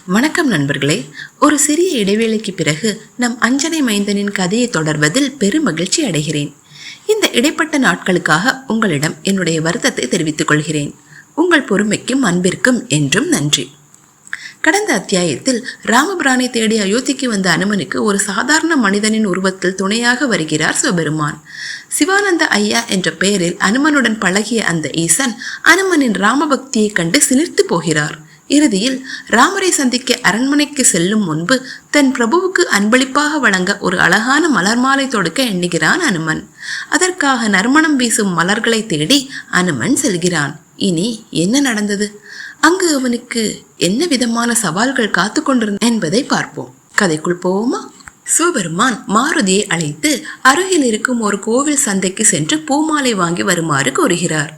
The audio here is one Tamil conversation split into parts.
வணக்கம் நண்பர்களே. ஒரு சிறிய இடைவேளைக்கு பிறகு நம் அஞ்சனை மைந்தனின் கதையை தொடர்வதில் பெரும் மகிழ்ச்சி அடைகிறேன். இந்த இடைப்பட்ட நாட்களுக்காக உங்களிடம் என்னுடைய வருத்தத்தை தெரிவித்துக் கொள்கிறேன். உங்கள் பொறுமைக்கும் அன்பிற்கும் என்றும் நன்றி. கடந்த அத்தியாயத்தில் ராமபிரானை தேடி அயோத்திக்கு வந்த அனுமனுக்கு ஒரு சாதாரண மனிதனின் உருவத்தில் துணையாக வருகிறார் சிவபெருமான். சிவானந்த ஐயா என்ற பெயரில் அனுமனுடன் பழகிய அந்த ஈசன் அனுமனின் ராமபக்தியை கண்டு சிலிர்த்து போகிறார். இறுதியில் ராமரை சந்திக்க அரண்மனைக்கு செல்லும் முன்பு தன் பிரபுவுக்கு அன்பளிப்பாக வழங்க ஒரு அழகான மலர் மாலை தொடுக்க எண்ணுகிறான் அனுமன். அதற்காக நறுமணம் வீசும் மலர்களை தேடி அனுமன் செல்கிறான். இனி என்ன நடந்தது? அங்கு அவனுக்கு என்ன விதமான சவால்கள் காத்து கொண்டிருந்த என்பதை பார்ப்போம். கதைக்குள் போவோமா? சிவபெருமான் மாருதியை அழைத்து அருகில் இருக்கும் ஒரு கோவில் சந்தைக்கு சென்று பூமாலை வாங்கி வருமாறு கோருகிறார்.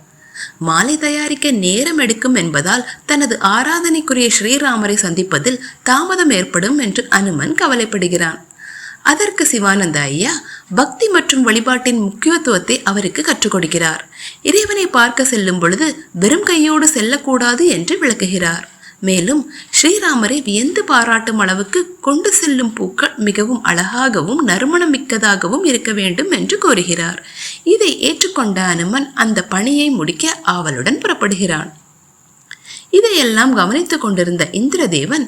மாலை தயாரிக்க நேரம் எடுக்கும் என்பதால் தனது ஆராதனைக்குரிய ஸ்ரீராமரை சந்திப்பதில் தாமதம் ஏற்படும் என்று அனுமன் கவலைப்படுகிறான். அதற்கு சிவானந்த ஐயா பக்தி மற்றும் வழிபாட்டின் முக்கியத்துவத்தை அவருக்கு கற்றுக் கொடுக்கிறார். இறைவனை பார்க்க செல்லும் பொழுது வெறும் கையோடு செல்லக்கூடாது என்று விளக்குகிறார். மேலும் ஸ்ரீராமரை வியந்து பாராட்டும் அளவுக்கு கொண்டு செல்லும் பூக்கள் மிகவும் அழகாகவும் நறுமணம் மிக்கதாகவும் இருக்க வேண்டும் என்று கோருகிறார். இதை ஏற்றுக்கொண்ட அனுமன் அந்த பணியை முடிக்க ஆவலுடன் புறப்படுகிறான். இதையெல்லாம் கவனித்துக் கொண்டிருந்த இந்திரதேவன்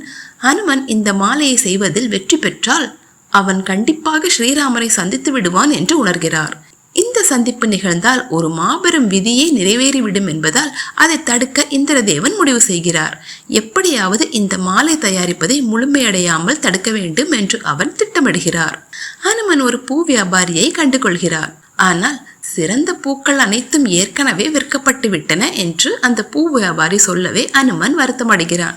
அனுமன் இந்த மாலையை செய்வதில் வெற்றி பெற்றால் அவன் கண்டிப்பாக ஸ்ரீராமரை சந்தித்து விடுவான் என்று உணர்கிறார். இந்த சந்திப்பு நிகழ்ந்தால் ஒரு மாபெரும் விதியே நிறைவேறிவிடும் என்பதால் அதை தடுக்க இந்திரதேவன் முடிவு செய்கிறார். எப்படியாவது இந்த மாலை தயாரிப்பதை முழுமையடையாமல் தடுக்க வேண்டும் என்று அவன் திட்டமிடுகிறார். அனுமன் ஒரு பூ வியாபாரியை கண்டுகொள்கிறார். ஆனால் சிறந்த பூக்கள் அனைத்தும் ஏற்கனவே விற்கப்பட்டு விட்டன என்று அந்த பூ வியாபாரி சொல்லவே அனுமன் வருத்தமடைகிறான்.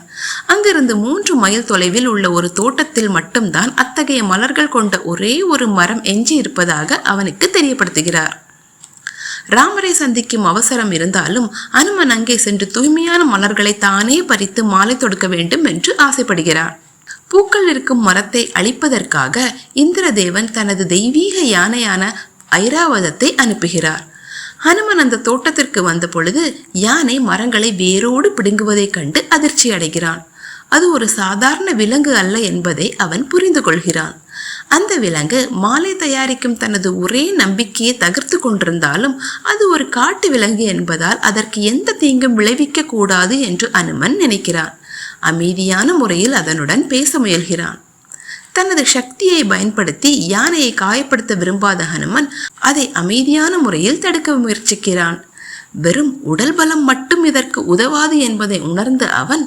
அங்கிருந்து 3 மைல் தொலைவில் உள்ள ஒரு தோட்டத்தில் மட்டும்தான் அத்தகைய மலர்கள் கொண்ட ஒரே ஒரு மரம் எஞ்சி இருப்பதாக அவனுக்கு தெரியப்படுத்துகிறார். ராமரை சந்திக்கும் அவசரம் இருந்தாலும் அனுமன் அங்கே சென்று தூய்மையான மலர்களை தானே பறித்து மாலை தொடுக்க வேண்டும் என்று ஆசைப்படுகிறான். பூக்கள் இருக்கும் மரத்தை அழிப்பதற்காக இந்திரதேவன் தனது தெய்வீக யானையான ஐராவதத்தை அனுப்புகிறார். ஹனுமன் அந்த தோட்டத்திற்கு வந்த பொழுது யானை மரங்களை வேரோடு பிடுங்குவதை கண்டு அதிர்ச்சி அடைகிறான். அது ஒரு சாதாரண விலங்கு அல்ல என்பதை அவன் புரிந்து கொள்கிறான். அந்த விலங்கு மாலை தயாரிக்கும் தனது ஒரே நம்பிக்கையை தகர்த்து கொண்டிருந்தாலும் அது ஒரு காட்டு விலங்கு என்பதால் அதற்கு எந்த தீங்கும் விளைவிக்க கூடாது என்று அனுமன் நினைக்கிறான். அமைதியான முறையில் அதனுடன் பேச முயல்கிறான். தனது சக்தியை பயன்படுத்தி யானையை காயப்படுத்த விரும்பாத ஹனுமன் அதை அமைதியான முறையில் தடுக்க முயற்சிக்கிறான். வெறும் உடல் பலம் மட்டும் இதற்கு உதவாது என்பதை உணர்ந்த அவன்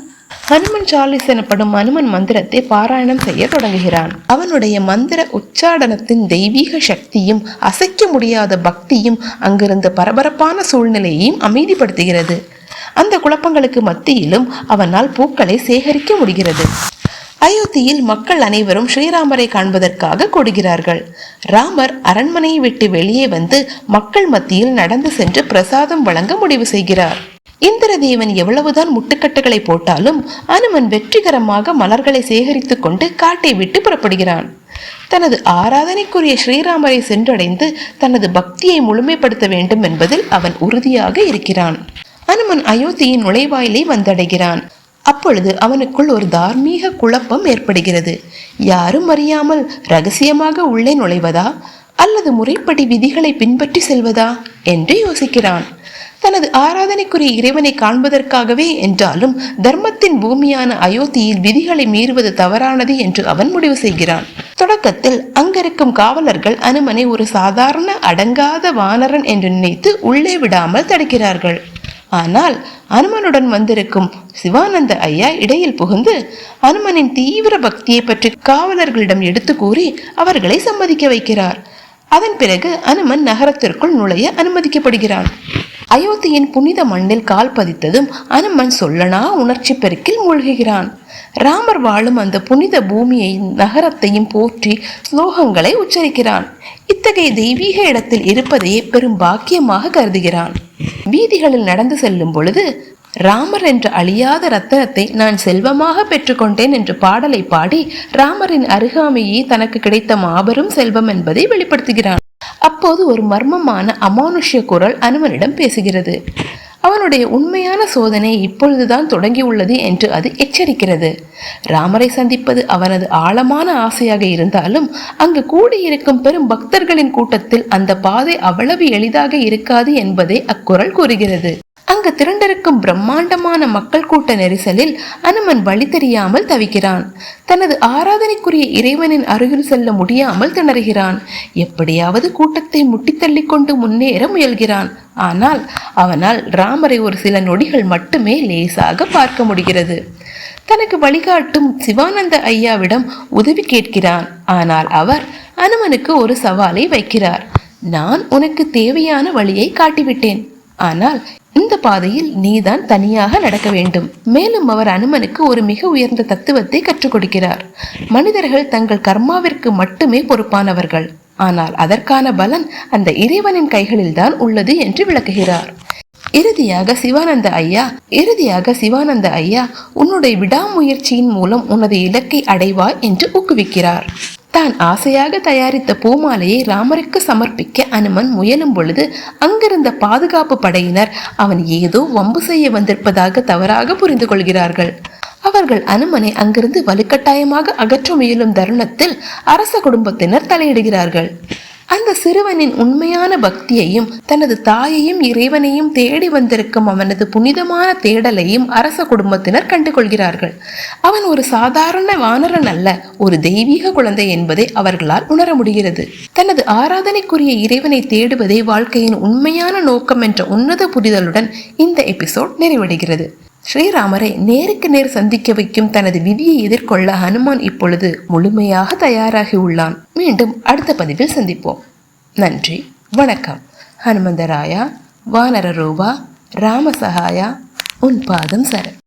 ஹனுமன் சாலிஸ் எனப்படும் அனுமன் மந்திரத்தை பாராயணம் செய்ய தொடங்குகிறான். அவனுடைய மந்திர உச்சாடனத்தின் தெய்வீக சக்தியும் அசைக்க முடியாத பக்தியும் அங்கிருந்த பரபரப்பான சூழ்நிலையையும் அமைதிப்படுத்துகிறது. அந்த குழப்பங்களுக்கு மத்தியிலும் அவனால் பூக்களை சேகரிக்க முடிகிறது. அயோத்தியில் மக்கள் அனைவரும் ஸ்ரீராமரை காண்பதற்காக கூடுகிறார்கள். ராமர் அரண்மனையை விட்டு வெளியே வந்து மக்கள் மத்தியில் நடந்து சென்று பிரசாதம் வழங்க முடிவு செய்கிறார். இந்திரதேவன் எவ்வளவுதான் முட்டுக்கட்டுகளை போட்டாலும் அனுமன் வெற்றிகரமாக மலர்களை சேகரித்துக் கொண்டு காட்டை விட்டு புறப்படுகிறான். தனது ஆராதனைக்குரிய ஸ்ரீராமரை சென்றடைந்து தனது பக்தியை முழுமைப்படுத்த வேண்டும் என்பதில் அவன் உறுதியாக இருக்கிறான். அனுமன் அயோத்தியின் நுழைவாயிலை வந்தடைகிறான். அப்பொழுது அவனுக்குள் ஒரு தார்மீக குழப்பம் ஏற்படுகிறது. யாரும் அறியாமல் ரகசியமாக உள்ளே நுழைவதா அல்லது முறைப்படி விதிகளை பின்பற்றி செல்வதா என்று யோசிக்கிறான். தனது ஆராதனைக்குரிய இறைவனை காண்பதற்காகவே என்றாலும் தர்மத்தின் பூமியான அயோத்தியில் விதிகளை மீறுவது தவறானது என்று அவன் முடிவு செய்கிறான். தொடக்கத்தில் அங்கிருக்கும் காவலர்கள் அனுமனை ஒரு சாதாரண அடங்காத வானரன் என்று நினைத்து உள்ளே விடாமல் தடுக்கிறார்கள். ஆனால் அனுமனுடன் வந்திருக்கும் சிவானந்த ஐயா இடையில் புகுந்து அனுமனின் தீவிர பக்தியை பற்றி காவலர்களிடம் எடுத்து கூறி அவர்களை சம்மதிக்க வைக்கிறார். அதன் பிறகு அனுமன் நகரத்திற்குள் நுழைய அனுமதிக்கப்படுகிறான். அயோத்தியின் புனித மண்ணில் கால் பதித்ததும் அனுமன் சொல்லனா உணர்ச்சி பெருக்கில் மூழ்குகிறான். ராமர் வாழும் அந்த புனித பூமியையும் நகரத்தையும் போற்றி ஸ்லோகங்களை உச்சரிக்கிறான். இத்தகைய தெய்வீக இடத்தில் இருப்பதையே பெரும் பாக்கியமாக கருதுகிறான். வீதிகளில் நடந்து செல்லும் பொழுது ராமர் என்ற அழியாத ரத்தனத்தை நான் செல்வமாக பெற்றுக்கொண்டேன் என்று பாடலை பாடி ராமரின் அருகாமையே தனக்கு கிடைத்த மாபெரும் செல்வம் என்பதை வெளிப்படுத்துகிறான். அப்போது ஒரு மர்மமான அமானுஷ்ய குரல் அனுமனிடம் பேசுகிறது. அவனுடைய உண்மையான சோதனை இப்பொழுதுதான் தொடங்கியுள்ளது என்று அது எச்சரிக்கிறது. ராமரை சந்திப்பது அவனது ஆழமான ஆசையாக இருந்தாலும் அங்கு கூடியிருக்கும் பெரும் பக்தர்களின் கூட்டத்தில் அந்த பாதை அவ்வளவு எளிதாக இருக்காது என்பதை அக்குறள் கூறுகிறது. அங்கு திரண்டிருக்கும் பிரம்மாண்டமான மக்கள் கூட்ட நெரிசலில் அனுமன் வழி தெரியாமல் தவிக்கிறான். தனது ஆராதனைக்குரிய இறைவனின் அருகில் செல்ல முடியாமல் திணறுகிறான். எப்படியாவது கூட்டத்தை முட்டித்தள்ளி கொண்டு முன்னேற முயல்கிறான். ஆனால் அவனால் ராமரை ஒரு சில நொடிகள் மட்டுமே லேசாக பார்க்க முடிகிறது. தனக்கு வழிகாட்டும் சிவானந்த ஐயாவிடம் உதவி கேட்கிறான். ஆனால் அவர் அனுமனுக்கு ஒரு சவாலை வைக்கிறார். நான் உனக்கு தேவையான வழியை காட்டிவிட்டேன், ஆனால் இந்த பாதையில் நீதான் தனியாக நடக்க வேண்டும். மேலும் அவர் அனுமனுக்கு ஒரு மிக உயர்ந்த தத்துவத்தை கற்றுக் கொடுக்கிறார். மனிதர்கள் தங்கள் கர்மாவிற்கு மட்டுமே பொறுப்பானவர்கள், ஆனால் அதற்கான பலன் அந்த இறைவனின் கைகளில் தான் உள்ளது என்று விளக்குகிறார். இறுதியாக சிவானந்த ஐயா உன்னுடைய விடாமுயற்சியின் மூலம் உனது இலக்கை அடைவாய் என்று ஊக்குவிக்கிறார். தான் ஆசையாக தயாரித்த பூமாலையை ராமருக்கு சமர்ப்பிக்க அனுமன் முயலும் பொழுது அங்கிருந்த பாதுகாப்பு படையினர் அவன் ஏதோ வம்பு செய்ய வந்திருப்பதாக தவறாக புரிந்து கொள்கிறார்கள். அவர்கள் அனுமனை அங்கிருந்து வலுக்கட்டாயமாக அகற்ற முயலும் தருணத்தில் அரச குடும்பத்தினர் தலையிடுகிறார்கள். அந்த சிறுவனின் உண்மையான பக்தியையும் தனது தாயையும் இறைவனையும் தேடி வந்திருக்கும் அவனது புனிதமான தேடலையும் அரச குடும்பத்தினர் கண்டுகொள்கிறார்கள். அவன் ஒரு சாதாரண வானரன் அல்ல, ஒரு தெய்வீக குழந்தை என்பதை அவர்களால் உணர முடிகிறது. தனது ஆராதனைக்குரிய இறைவனை தேடுவதே வாழ்க்கையின் உண்மையான நோக்கம் என்ற உன்னத புரிதலுடன் இந்த எபிசோட் நிறைவடைகிறது. ஸ்ரீராமரை நேருக்கு நேர் சந்திக்க வைக்கும் தனது விதியை எதிர்கொள்ள ஹனுமான் இப்பொழுது முழுமையாக தயாராகி உள்ளான். மீண்டும் அடுத்த பதிவில் சந்திப்போம். நன்றி, வணக்கம். ஹனுமந்தராயா, வானர ரூபா, ராமசகாயா, உன் பாதம் சரண்.